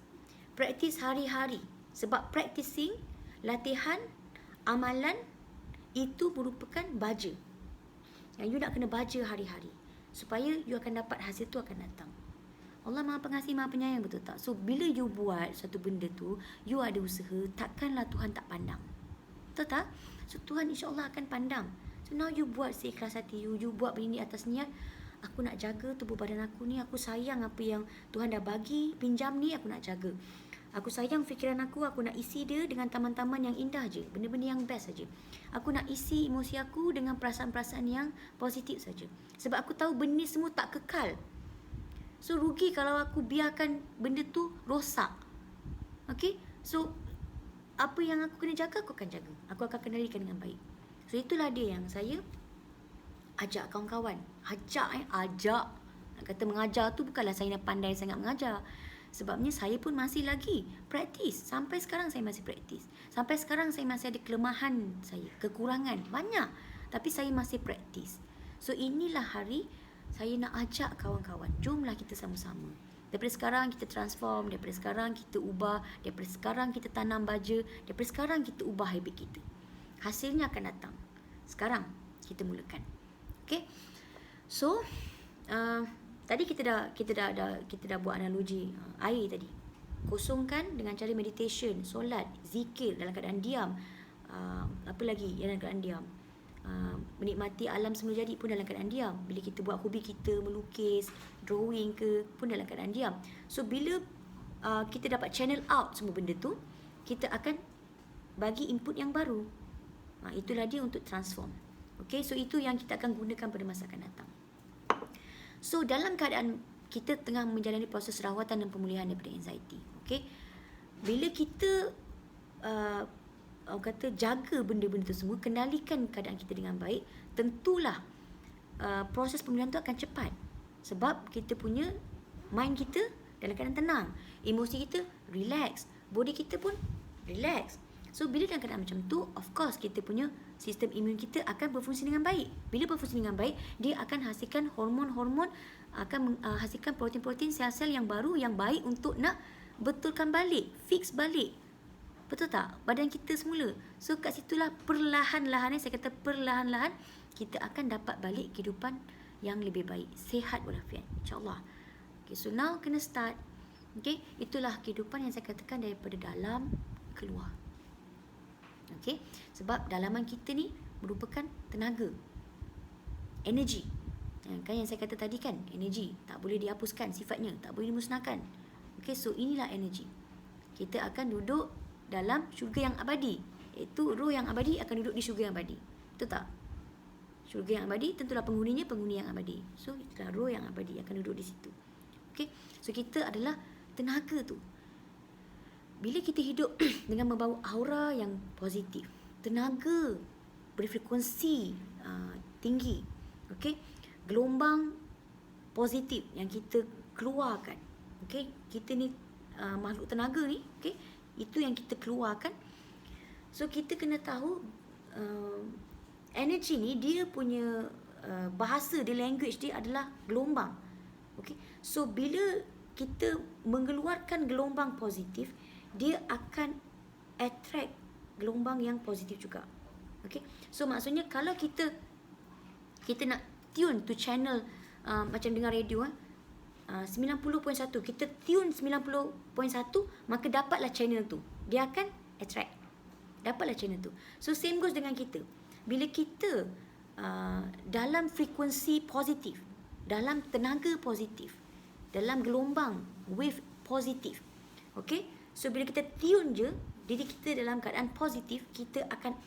hari-hari. Sebab practicing, latihan, amalan, itu merupakan baja. Yang you nak kena baja hari-hari, supaya you akan dapat hasil tu akan datang. Allah Maha Pengasih, Maha Penyayang, betul tak? So bila you buat satu benda tu, you ada usaha, takkanlah Tuhan tak pandang. Betul tak? So Tuhan insyaAllah akan pandang. So now you buat seikhlas hati you buat benda ni atas niat, aku nak jaga tubuh badan aku ni, aku sayang apa yang Tuhan dah bagi, pinjam ni, aku nak jaga. Aku sayang fikiran aku nak isi dia dengan taman-taman yang indah je, benda-benda yang best saja. Aku nak isi emosi aku dengan perasaan-perasaan yang positif saja. Sebab aku tahu benda ni semua tak kekal. So rugi kalau aku biarkan benda tu rosak. Okay? So apa yang aku kena jaga, aku akan jaga. Aku akan kendalikan dengan baik. So itulah dia yang saya ajak kawan-kawan. Ajak. Nak kata mengajar tu bukanlah saya nak pandai sangat mengajar. Sebabnya saya pun masih lagi praktis. Sampai sekarang saya masih praktis. Sampai sekarang saya masih ada kelemahan saya, kekurangan banyak. Tapi saya masih praktis. So inilah hari saya nak ajak kawan-kawan. Jomlah kita sama-sama. Daripada sekarang kita transform, daripada sekarang kita ubah, daripada sekarang kita tanam baja, daripada sekarang kita ubah habit kita. Hasilnya akan datang. Sekarang kita mulakan. Okay? So, tadi kita dah buat analogi air tadi. Kosongkan dengan cara meditation, solat, zikir dalam keadaan diam. Apa lagi dalam keadaan diam? Menikmati alam semula jadi pun dalam keadaan diam. Bila kita buat hobi kita, melukis, drawing ke, pun dalam keadaan diam. So bila kita dapat channel out semua benda tu, kita akan bagi input yang baru. Itulah dia untuk transform. Okay, so itu yang kita akan gunakan pada masa akan datang. So dalam keadaan kita tengah menjalani proses rawatan dan pemulihan daripada anxiety, okay, bila kita kata jaga benda-benda tu semua, kendalikan keadaan kita dengan baik, tentulah proses pemulihan tu akan cepat. Sebab kita punya mind kita dalam keadaan tenang, emosi kita relax, body kita pun relax. So bila dalam keadaan macam tu, of course kita punya sistem imun kita akan berfungsi dengan baik. Bila berfungsi dengan baik, dia akan hasilkan hormon-hormon, akan hasilkan protein-protein, sel-sel yang baru yang baik untuk nak betulkan balik, fix balik. Betul tak? Badan kita semula. So kat situlah perlahan-lahan, saya kata perlahan-lahan, kita akan dapat balik kehidupan yang lebih baik, sihat walafiat, insyaAllah. Okay, so now kena start. Okay, itulah kehidupan yang saya katakan daripada dalam keluar. Okay, sebab dalaman kita ni merupakan tenaga, energi. Kan yang saya kata tadi kan, energi tak boleh dihapuskan sifatnya, tak boleh dimusnahkan. Okay, so inilah energi. Kita akan duduk dalam syurga yang abadi, iaitu roh yang abadi akan duduk di syurga yang abadi. Betul tak? Syurga yang abadi tentulah penghuninya penghuni yang abadi. So itulah roh yang abadi akan duduk di situ. Okay, so kita adalah tenaga tu. Bila kita hidup dengan membawa aura yang positif, tenaga berfrekuensi tinggi, okay, gelombang positif yang kita keluarkan, okay, kita ni makhluk tenaga ni, okay, itu yang kita keluarkan. So kita kena tahu energi ni dia punya bahasa dia, language dia adalah gelombang. Okay, so bila kita mengeluarkan gelombang positif, dia akan attract gelombang yang positif juga. Okay, so maksudnya kalau kita nak tune to channel macam dengar radio 90.1, kita tune 90.1, maka dapatlah channel tu, dia akan attract, dapatlah channel tu. So same goes dengan kita. Bila kita dalam frekuensi positif, dalam tenaga positif, dalam gelombang wave positif, okay, so bila kita tune je diri kita dalam keadaan positif, kita akan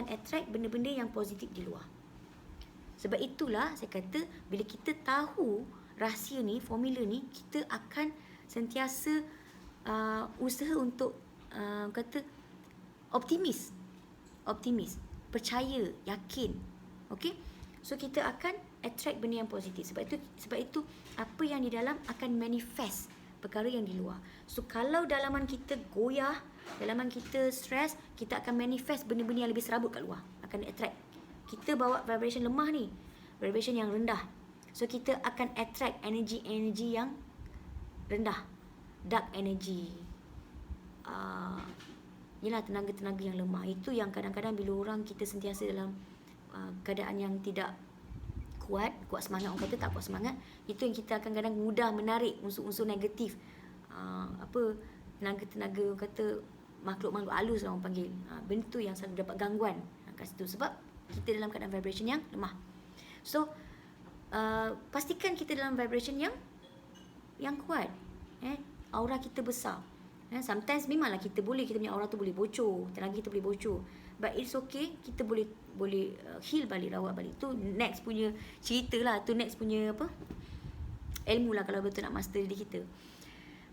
attract benda-benda yang positif di luar. Sebab itulah saya kata, bila kita tahu rahsia ni, formula ni, kita akan sentiasa usaha untuk kata optimis, percaya, yakin. Okay, so kita akan attract benda yang positif. Sebab itu apa yang di dalam akan manifest perkara yang di luar. So kalau dalaman kita goyah, dalaman kita stres, kita akan manifest benda-benda yang lebih serabut kat luar, akan attract. Kita bawa vibration lemah ni, vibration yang rendah, so kita akan attract energi-energi yang rendah, dark energy, ialah tenaga-tenaga yang lemah. Itu yang kadang-kadang bila orang kita sentiasa dalam keadaan yang tidak kuat semangat, orang kata tak kuat semangat, itu yang kita akan kadang mudah menarik unsur-unsur negatif, tenaga-tenaga, orang kata makhluk-makhluk halus lah orang panggil, benda tu yang selalu dapat gangguan kat situ, sebab kita dalam keadaan vibration yang lemah. So pastikan kita dalam vibration yang kuat, aura kita besar. Sometimes memanglah kita punya aura tu boleh bocor, tenaga kita boleh bocor, but it's okay, kita boleh heal balik, rawat balik. Tu next punya cerita lah, tu next punya ilmu lah kalau betul nak master diri kita.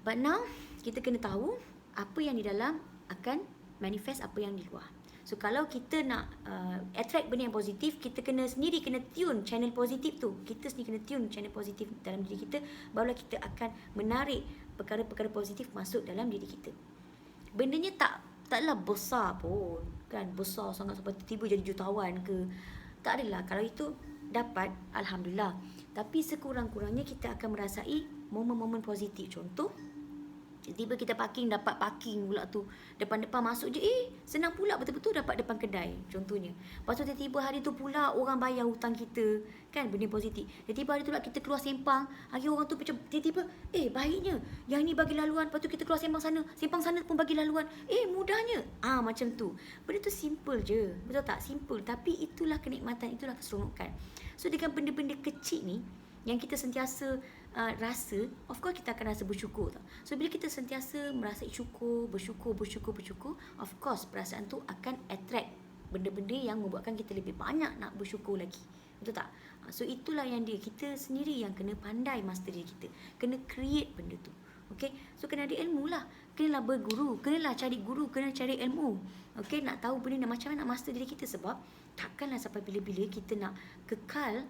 But now kita kena tahu apa yang di dalam akan manifest apa yang di luar. So kalau kita nak attract benda yang positif, kita kena tune channel positif tu. Kita sendiri kena tune channel positif dalam diri kita, barulah kita akan menarik perkara-perkara positif masuk dalam diri kita. Bendanya taklah besar pun, kan, besar sangat sampai tiba-tiba jadi jutawan ke. Tak adalah. Kalau itu dapat, alhamdulillah. Tapi sekurang-kurangnya kita akan merasai momen-momen positif. Contoh, tiba-tiba kita dapat parking pula tu, depan-depan masuk je, senang pula betul-betul dapat depan kedai, contohnya. Lepas tu tiba-tiba hari tu pula orang bayar hutang kita, kan, benda positif. Tiba-tiba hari tu pula kita keluar sempang, hari orang tu macam tiba-tiba, baiknya yang ni bagi laluan, lepas tu kita keluar sempang sana pun bagi laluan, mudahnya. Macam tu. Benda tu simple je, betul tak? Simple, tapi itulah kenikmatan, itulah keseronokan. So dengan benda-benda kecil ni yang kita sentiasa rasa, of course kita akan rasa bersyukur tau. So bila kita sentiasa merasa bersyukur, of course perasaan tu akan attract benda-benda yang membuatkan kita lebih banyak nak bersyukur lagi. Betul tak? So itulah yang kita sendiri yang kena pandai master diri kita. Kena create benda tu. Okay, so kena ada ilmu lah. Kenalah berguru, kenalah cari guru, kena cari ilmu. Okay, nak tahu benda macam mana nak master diri kita. Sebab takkanlah sampai bila-bila kita nak kekal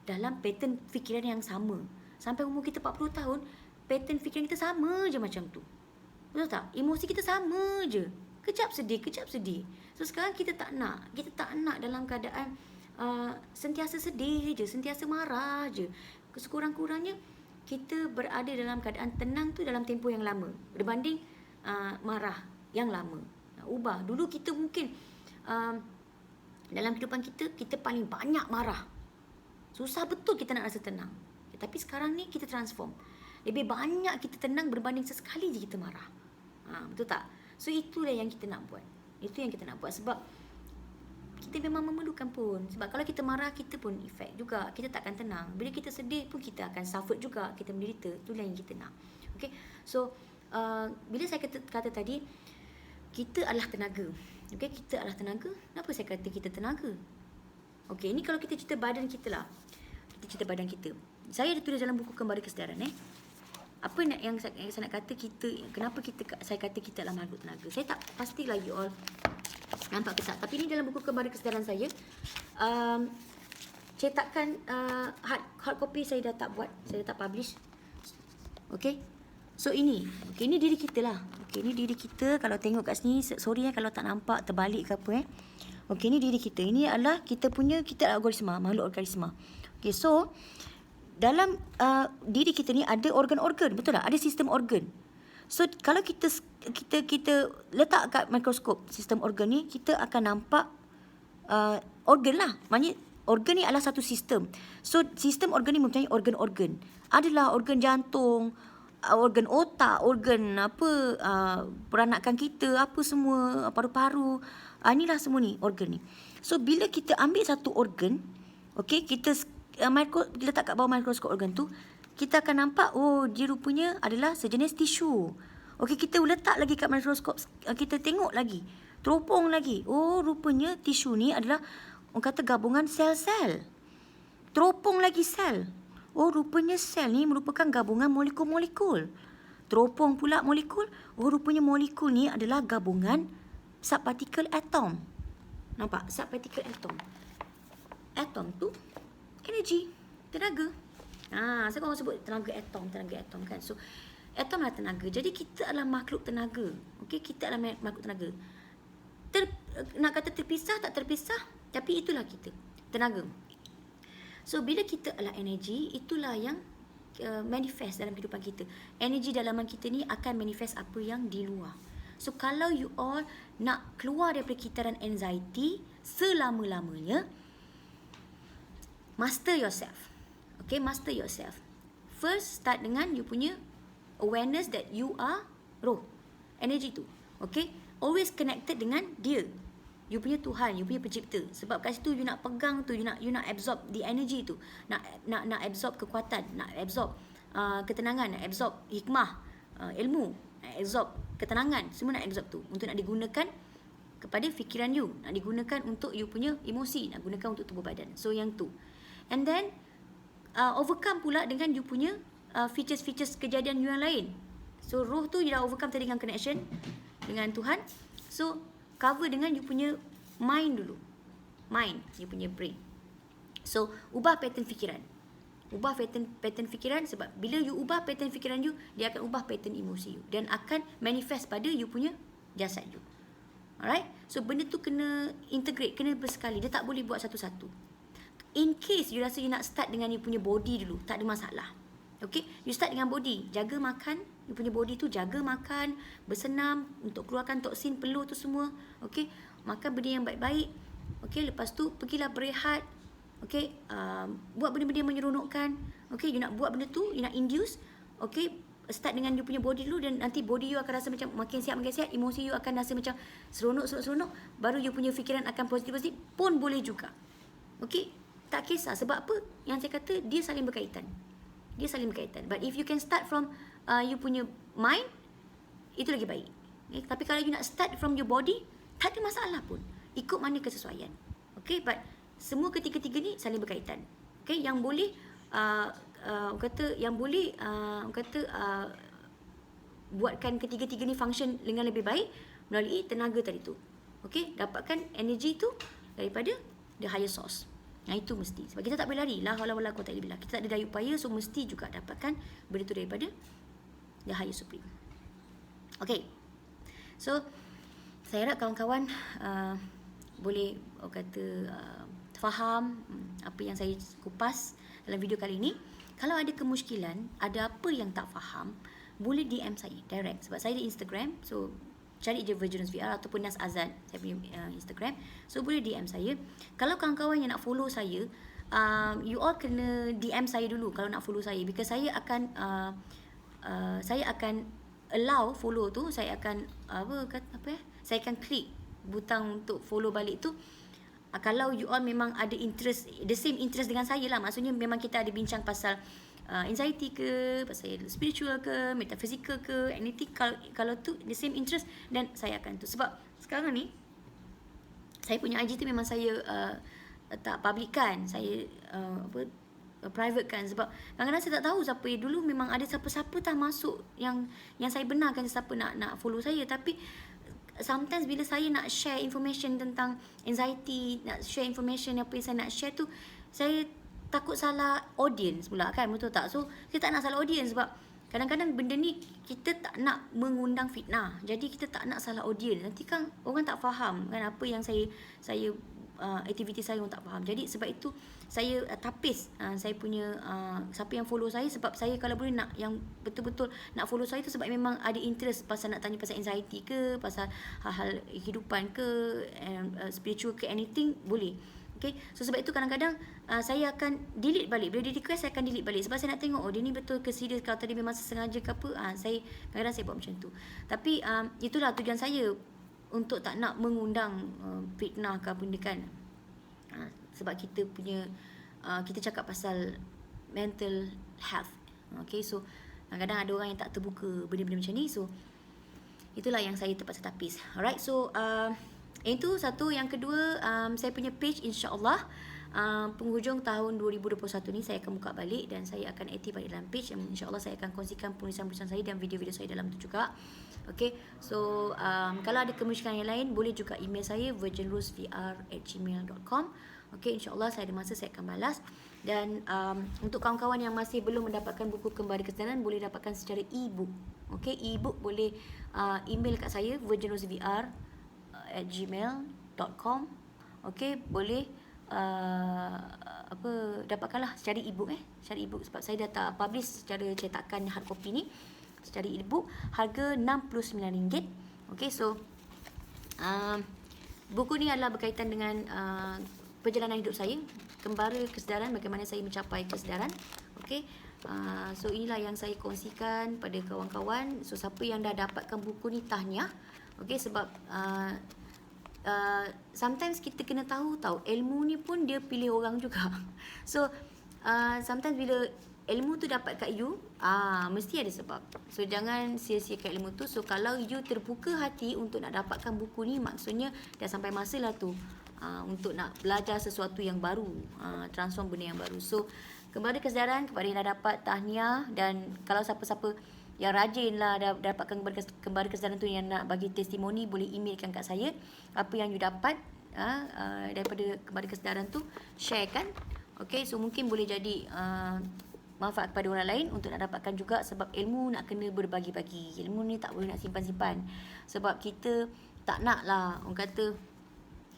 dalam pattern fikiran yang sama. Sampai umur kita 40 tahun, pattern fikiran kita sama je macam tu. Betul tak? Emosi kita sama je. Kejap sedih, kejap sedih. So sekarang kita tak nak dalam keadaan sentiasa sedih je, sentiasa marah je. Sekurang-kurangnya kita berada dalam keadaan tenang tu dalam tempoh yang lama berbanding marah yang lama. Ubah. Dulu kita mungkin dalam kehidupan kita paling banyak marah. Susah betul kita nak rasa tenang. Tapi sekarang ni kita transform. Lebih banyak kita tenang berbanding sesekali je kita marah. Betul tak? So itulah yang kita nak buat. Itu yang kita nak buat sebab kita memang memerlukan pun. Sebab kalau kita marah, kita pun efek juga. Kita takkan tenang. Bila kita sedih pun kita akan suffer juga. Kita menderita. Itulah yang kita nak. Okay. So bila saya kata tadi, kita adalah tenaga. Okay, kita adalah tenaga. Kenapa saya kata kita tenaga? Okay, ini kalau kita cerita badan kita lah. Kita cerita badan kita. Saya ada tulis dalam buku Kembali Kesedaran. Apa yang saya nak kata kita, kenapa saya kata kita adalah makhluk tenaga. Saya tak pastilah you all nampak ke tak. Tapi ini dalam buku Kembali Kesedaran saya, cetakan hard copy saya dah tak buat. Saya dah tak publish. Okay. So ini diri kita lah. Okay, ini diri kita. Kalau tengok kat sini, sorry kalau tak nampak terbalik ke apa. Okay, ini diri kita. Ini adalah kita adalah organisma, makhluk organisma. Okay, so dalam diri kita ni ada organ-organ, betul tak? Ada sistem organ. So kalau kita letak kat mikroskop sistem organ ni, kita akan nampak organ lah. Maksudnya organ ni adalah satu sistem. So sistem organ ni mempunyai organ-organ. Adalah organ jantung, organ otak, organ peranakan kita, apa semua, paru-paru. Inilah semua ni organ ni. So bila kita ambil satu organ, okay, kita letak kat bawah mikroskop organ tu, kita akan nampak, oh dia rupanya adalah sejenis tisu. Okey, kita letak lagi kat mikroskop, kita tengok lagi, teropong lagi. Oh rupanya tisu ni adalah orang kata gabungan sel-sel. Teropong lagi sel. Oh rupanya sel ni merupakan gabungan molekul-molekul. Teropong pula molekul. Oh rupanya molekul ni adalah gabungan subpartikel atom. Nampak? Subpartikel atom. Atom tu energi, tenaga. Saya orang sebut tenaga atom kan. So atom adalah tenaga. Jadi kita adalah makhluk tenaga. Okey, kita adalah makhluk tenaga. Nak kata terpisah tak terpisah, tapi itulah kita, tenaga. So bila kita adalah energi, itulah yang manifest dalam kehidupan kita. Energi dalaman kita ni akan manifest apa yang di luar. So kalau you all nak keluar daripada kitaran anxiety selama-lamanya, master yourself. Okay, master yourself. First, start dengan you punya awareness that you are roh. Energy tu. Okay, always connected dengan dia. You punya Tuhan, you punya pencipta. Sebab kat situ you nak pegang tu, you nak absorb the energy tu. Nak absorb kekuatan, nak absorb ketenangan, nak absorb hikmah, ilmu, nak absorb ketenangan. Semua nak absorb tu untuk nak digunakan kepada fikiran you, nak digunakan untuk you punya emosi, nak gunakan untuk tubuh badan. So yang tu. And then overcome pula dengan you punya features-features kejadian you yang lain. So roh tu you dah overcome tadi dengan connection dengan Tuhan. So cover dengan you punya mind dulu. Mind, you punya brain. So ubah pattern fikiran. Ubah pattern fikiran, sebab bila you ubah pattern fikiran you, dia akan ubah pattern emosi you dan akan manifest pada you punya jasad you. Alright? So benda tu kena integrate, kena bersekali. Dia tak boleh buat satu-satu. In case you rasa you nak start dengan you punya body dulu, tak ada masalah. Okay, you start dengan body. Jaga makan, you punya body tu jaga makan, bersenam untuk keluarkan toksin, peluh tu semua. Okay, makan benda yang baik-baik. Okay, lepas tu pergilah berehat. Okay, buat benda-benda yang menyeronokkan. Okay, you nak buat benda tu, you nak induce. Okay, start dengan you punya body dulu, dan nanti body you akan rasa macam makin siap, emosi you akan rasa macam seronok. Baru you punya fikiran akan positif pun boleh juga. Okay, tak kisah. Sebab apa? Yang saya kata, dia saling berkaitan. But if you can start from you punya mind, itu lagi baik. Okay? Tapi kalau you nak start from your body, tak ada masalah pun. ikut mana kesesuaian. Okay, but semua ketiga-tiga ni saling berkaitan. Okay, yang boleh buatkan ketiga-tiga ni function dengan lebih baik melalui tenaga tadi tu. Okay, dapatkan energi tu daripada the higher source. Itu mesti. Sebab kita tak boleh lari. La haula wala quwwata illa billah. Kita tak ada daya upaya, so mesti juga dapatkan benda tu daripada the higher supreme. Okay. So, saya harap kawan-kawan boleh faham apa yang saya kupas dalam video kali ini. Kalau ada kemusykilan, ada apa yang tak faham, boleh DM saya direct. Sebab saya di Instagram, so cari je Virginus VR ataupun Nas Azad, saya punya Instagram. So boleh DM saya. Kalau kawan-kawan yang nak follow saya, you all kena DM saya dulu kalau nak follow saya, because saya akan allow follow tu. Saya akan saya akan klik butang untuk follow balik tu kalau you all memang ada interest, the same interest dengan saya lah. Maksudnya memang kita ada bincang pasal anxiety ke, pasal spiritual ke, metaphysical ke, anything. Kalau tu the same interest, dan saya akan tu. Sebab sekarang ni saya punya IG tu memang saya tak public kan, saya private kan. Sebab kadang-kadang saya tak tahu siapa. Dulu memang ada siapa-siapa tak masuk yang saya benarkan siapa nak follow saya. Tapi sometimes bila saya nak share information tentang anxiety, nak share information apa yang saya nak share tu, saya takut salah audience pula kan, betul tak? So saya tak nak salah audience, sebab kadang-kadang benda ni kita tak nak mengundang fitnah. Jadi kita tak nak salah audience. Nanti kan orang tak faham kan apa yang saya aktiviti saya, orang tak faham. Jadi sebab itu saya tapis saya punya siapa yang follow saya. Sebab saya kalau boleh nak yang betul-betul nak follow saya tu sebab memang ada interest pasal nak tanya pasal anxiety ke, pasal hal-hal kehidupan ke, spiritual ke, anything boleh. Okay, so sebab itu kadang-kadang saya akan delete balik. Bila dia request, saya akan delete balik. Sebab saya nak tengok, dia ni betul ke serius, kalau tadi memang sengaja ke apa. Kadang-kadang saya buat macam tu. Tapi itulah tujuan saya, untuk tak nak mengundang fitnah ke benda kan. Sebab kita punya kita cakap pasal mental health. Okay, so kadang-kadang ada orang yang tak terbuka benda-benda macam ni. So itulah yang saya terpaksa tapis. Alright, so itu satu. Yang kedua, saya punya page insya-Allah penghujung tahun 2021 ni saya akan buka balik dan saya akan aktif balik dalam page, yang insya-Allah saya akan kongsikan penulisan-penulisan saya dan video-video saya dalam tu juga. Okay, so kalau ada kemusykilan yang lain, boleh juga email saya virginrosevr@gmail.com. Okay, insya-Allah saya ada masa saya akan balas. Dan untuk kawan-kawan yang masih belum mendapatkan buku Kembali Kesedaran, boleh dapatkan secara e-book. Okay, e-book boleh email kat saya virginrosevr@gmail.com. Okay, boleh dapatkanlah secara e-book secara e-book, sebab saya dah tak publish secara cetakan hard copy ni. Secara e-book harga RM69. Okay, so buku ni adalah berkaitan dengan perjalanan hidup saya, Kembali Kesedaran, bagaimana saya mencapai kesedaran. Okay, so inilah yang saya kongsikan pada kawan-kawan. So siapa yang dah dapatkan buku ni, tahniah. Okay, sebab sometimes kita kena tahu ilmu ni pun dia pilih orang juga. So sometimes bila ilmu tu dapat kat you, mesti ada sebab. So jangan sia-siakan ilmu tu. So kalau you terbuka hati untuk nak dapatkan buku ni, maksudnya dah sampai masa lah tu untuk nak belajar sesuatu yang baru, transform benda yang baru. So Kembali Kesedaran, kepada yang dah dapat, tahniah. Dan kalau siapa-siapa yang rajin lah dah dapatkan Kembali Kesedaran tu, yang nak bagi testimoni, boleh emailkan kat saya apa yang you dapat daripada Kembali Kesedaran tu, share kan. Okay, so mungkin boleh jadi manfaat kepada orang lain untuk nak dapatkan juga. Sebab ilmu nak kena berbagi-bagi. Ilmu ni tak boleh nak simpan-simpan. Sebab kita tak nak lah orang kata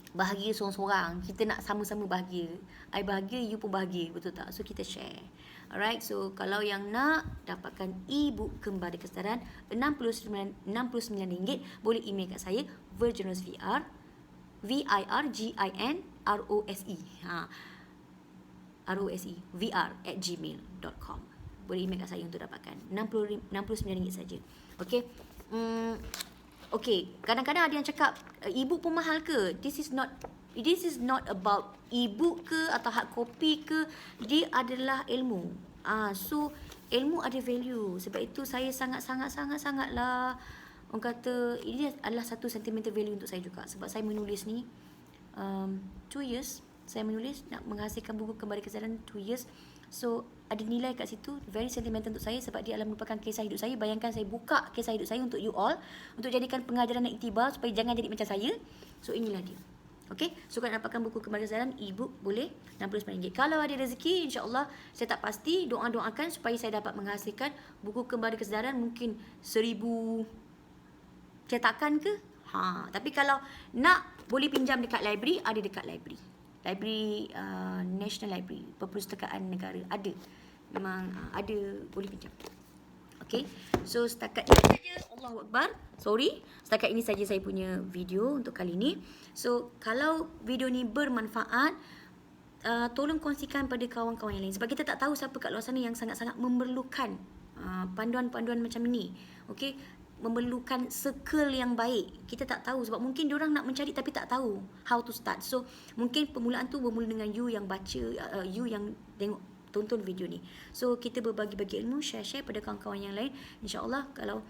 bahagia seorang-seorang. Kita nak sama-sama bahagia. I bahagia, you pun bahagia, betul tak? So kita share. Alright, so kalau yang nak dapatkan e-book Kembali Kesedaran RM69, boleh email kat saya virginrosevr, virginrose VR@gmail.com. Boleh email kat saya untuk dapatkan. RM69 saja. Okay. Okay, kadang-kadang ada yang cakap e-book pun mahal ke? This is not about e-book ke atau hard copy ke. Dia adalah ilmu. So ilmu ada value. Sebab itu saya sangat-sangatlah orang kata ini adalah satu sentimental value untuk saya juga. Sebab saya menulis ni 2 years saya menulis nak menghasilkan buku Kembali Kesedaran 2 years. So ada nilai kat situ, very sentimental untuk saya sebab dia adalah merupakan kisah hidup saya. Bayangkan saya buka kisah hidup saya untuk you all, untuk jadikan pengajaran dan iktibar supaya jangan jadi macam saya. So inilah dia. Okay, so kalau dapatkan buku Kembali Kesedaran e-book boleh RM69. Kalau ada rezeki, insya-Allah saya tak pasti, doakan supaya saya dapat menghasilkan buku Kembali Kesedaran mungkin 1000 cetakan ke. Tapi kalau nak boleh pinjam dekat library, ada dekat library. Library National Library, Perpustakaan Negara ada. Memang ada, boleh pinjam. Okay, so setakat ini saja. Allahu Akbar. Sorry, setakat ini saja saya punya video untuk kali ini. So kalau video ni bermanfaat, tolong kongsikan pada kawan-kawan yang lain sebab kita tak tahu siapa kat luar sana yang sangat-sangat memerlukan panduan-panduan macam ni. Okay, memerlukan circle yang baik. Kita tak tahu sebab mungkin diorang nak mencari tapi tak tahu how to start. So mungkin permulaan tu bermula dengan you yang baca, you yang tonton video ni. So kita berbagi-bagi ilmu, share-share pada kawan-kawan yang lain. InsyaAllah kalau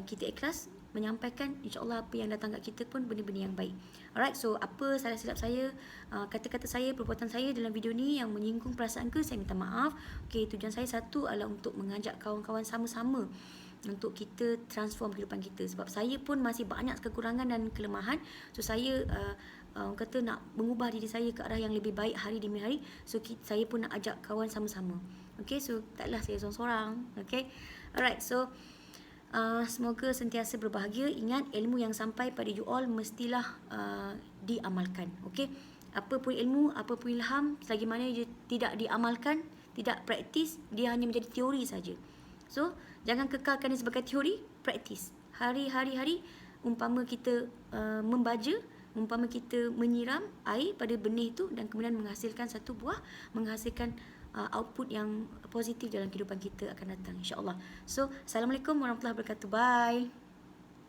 kita ikhlas menyampaikan, insyaAllah apa yang datang kat kita pun benda-benda yang baik. Alright, so apa salah silap saya, kata-kata saya, perbuatan saya dalam video ni yang menyinggung perasaan ke, saya minta maaf. Okay, tujuan saya satu adalah untuk mengajak kawan-kawan sama-sama untuk kita transform kehidupan kita. Sebab saya pun masih banyak kekurangan dan kelemahan. So saya orang kata nak mengubah diri saya ke arah yang lebih baik hari demi hari. So saya pun nak ajak kawan sama-sama. Okay, so taklah saya seorang-seorang. Okay, alright, so semoga sentiasa berbahagia. Ingat, ilmu yang sampai pada you all mestilah diamalkan. Okay, apa pun ilmu, apa pun ilham, selagi mana dia tidak diamalkan, tidak praktis, dia hanya menjadi teori saja. So jangan kekalkan dia sebagai teori, praktis. Hari-hari umpama kita membaja, umpama kita menyiram air pada benih tu dan kemudian menghasilkan satu buah, menghasilkan output yang positif dalam kehidupan kita akan datang, insya-Allah. So assalamualaikum warahmatullahi wabarakatuh. Bye.